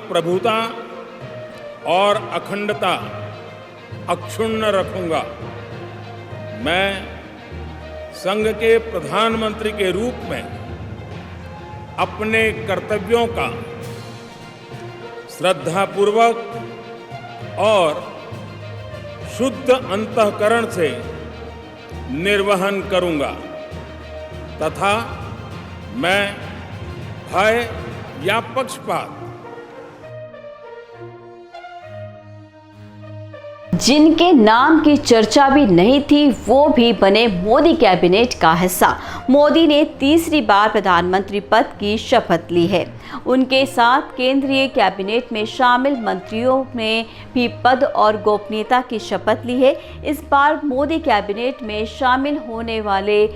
प्रभुता और अखंडता अक्षुण्ण रखूंगा। मैं संघ के प्रधानमंत्री के रूप में अपने कर्तव्यों का श्रद्धापूर्वक और शुद्ध अंतःकरण से निर्वहन करूंगा तथा मैं भय या पक्षपात जिनके नाम की चर्चा भी नहीं थी वो भी बने मोदी कैबिनेट का हिस्सा। मोदी ने तीसरी बार प्रधानमंत्री पद की शपथ ली है। उनके साथ केंद्रीय कैबिनेट में शामिल मंत्रियों ने भी पद और गोपनीयता की शपथ ली है। इस बार मोदी कैबिनेट में शामिल होने वाले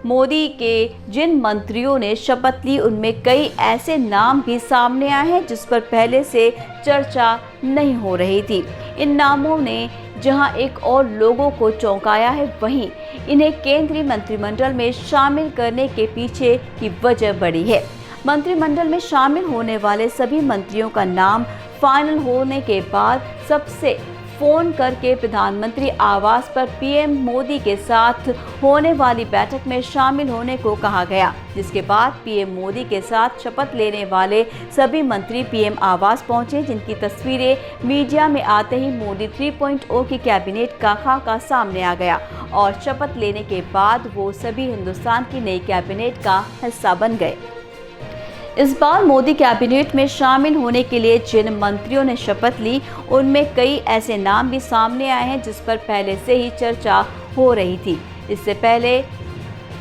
मोदी के जिन मंत्रियों ने शपथ ली उनमें कई ऐसे नाम भी सामने आए हैं जिस पर पहले से चर्चा नहीं हो रही थी। इन नामों ने जहां एक और लोगों को चौंकाया है, वहीं इन्हें केंद्रीय मंत्रिमंडल में शामिल करने के पीछे की वजह बड़ी है। मंत्रिमंडल में शामिल होने वाले सभी मंत्रियों का नाम फाइनल होने के बाद सबसे फोन करके प्रधानमंत्री आवास पर पीएम मोदी के साथ होने वाली बैठक में शामिल होने को कहा गया, जिसके बाद पीएम मोदी के साथ शपथ लेने वाले सभी मंत्री पीएम आवास पहुंचे, जिनकी तस्वीरें मीडिया में आते ही मोदी 3.0 की कैबिनेट का खाका सामने आ गया और शपथ लेने के बाद वो सभी हिंदुस्तान की नई कैबिनेट का हिस्सा बन गए। इस बार मोदी कैबिनेट में शामिल होने के लिए जिन मंत्रियों ने शपथ ली उनमें कई ऐसे नाम भी सामने आए हैं जिस पर पहले से ही चर्चा हो रही थी। इससे पहले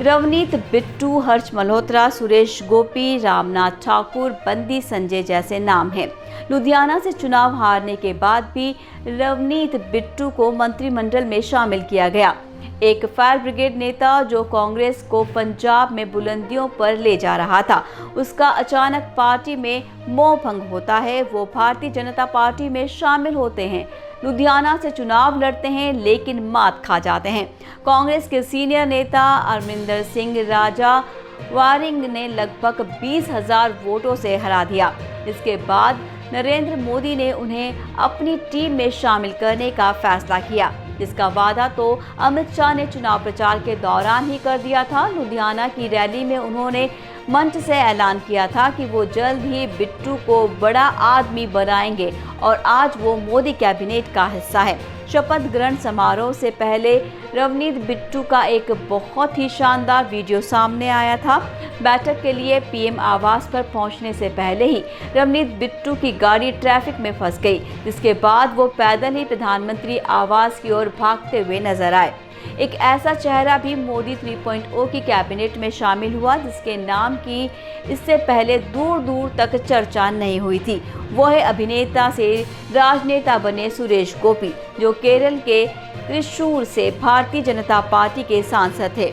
रवनीत बिट्टू, हर्ष मल्होत्रा, सुरेश गोपी, रामनाथ ठाकुर, बंदी संजय जैसे नाम हैं। लुधियाना से चुनाव हारने के बाद भी रवनीत बिट्टू को मंत्रिमंडल में शामिल किया गया। एक फायर ब्रिगेड नेता जो कांग्रेस को पंजाब में बुलंदियों पर ले जा रहा था, उसका अचानक पार्टी में मोह भंग होता है। वो भारतीय जनता पार्टी में शामिल होते हैं, लुधियाना से चुनाव लड़ते हैं लेकिन मात खा जाते हैं। कांग्रेस के सीनियर नेता अमरिंदर सिंह राजा वारिंग ने लगभग 20,000 वोटों से हरा दिया। इसके बाद नरेंद्र मोदी ने उन्हें अपनी टीम में शामिल करने का फैसला किया, जिसका वादा तो अमित शाह ने चुनाव प्रचार के दौरान ही कर दिया था। लुधियाना की रैली में उन्होंने मंच से ऐलान किया था कि वो जल्द ही बिट्टू को बड़ा आदमी बनाएंगे और आज वो मोदी कैबिनेट का हिस्सा है। शपथ ग्रहण समारोह से पहले रवनीत बिट्टू का एक बहुत ही शानदार वीडियो सामने आया था। बैठक के लिए पीएम आवास पर पहुंचने से पहले ही रवनीत बिट्टू की गाड़ी ट्रैफिक में फंस गई, जिसके बाद वो पैदल ही प्रधानमंत्री आवास की ओर भागते हुए नजर आए। एक ऐसा चेहरा भी मोदी 3.0 की कैबिनेट में शामिल हुआ जिसके नाम की इससे पहले दूर दूर तक चर्चा नहीं हुई थी। वो है अभिनेता से राजनेता बने सुरेश गोपी, जो केरल के त्रिशूर से भारतीय जनता पार्टी के सांसद थे,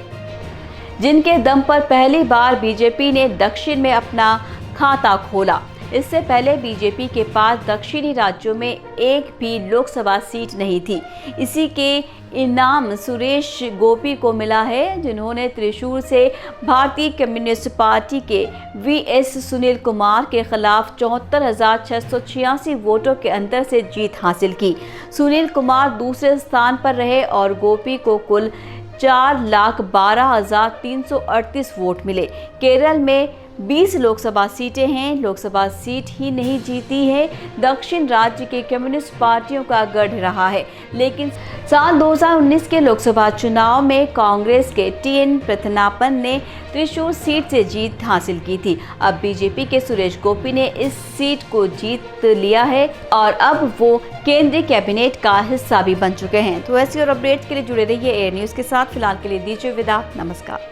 जिनके दम पर पहली बार बीजेपी ने दक्षिण में अपना खाता खोला। इससे पहले बीजेपी के पास दक्षिणी राज्यों में एक भी लोकसभा सीट नहीं थी। इसी के इनाम सुरेश गोपी को मिला है, जिन्होंने त्रिशूर से भारतीय कम्युनिस्ट पार्टी के वीएस सुनील कुमार के खिलाफ 74,686 वोटों के अंतर से जीत हासिल की। सुनील कुमार दूसरे स्थान पर रहे और गोपी को कुल 4,12,338 वोट मिले। केरल में 20 लोकसभा सीटें हैं, लोकसभा सीट ही नहीं जीती है। दक्षिण राज्य के कम्युनिस्ट पार्टियों का गढ़ रहा है, लेकिन साल 2019 के लोकसभा चुनाव में कांग्रेस के टीएन प्रथनापन ने त्रिशूर सीट से जीत हासिल की थी। अब बीजेपी के सुरेश गोपी ने इस सीट को जीत लिया है और अब वो केंद्रीय कैबिनेट का हिस्सा भी बन चुके हैं। तो ऐसी और अपडेट्स के लिए जुड़े रहिए एयर न्यूज़ के साथ। फिलहाल के लिए दीजिए विदा, नमस्कार।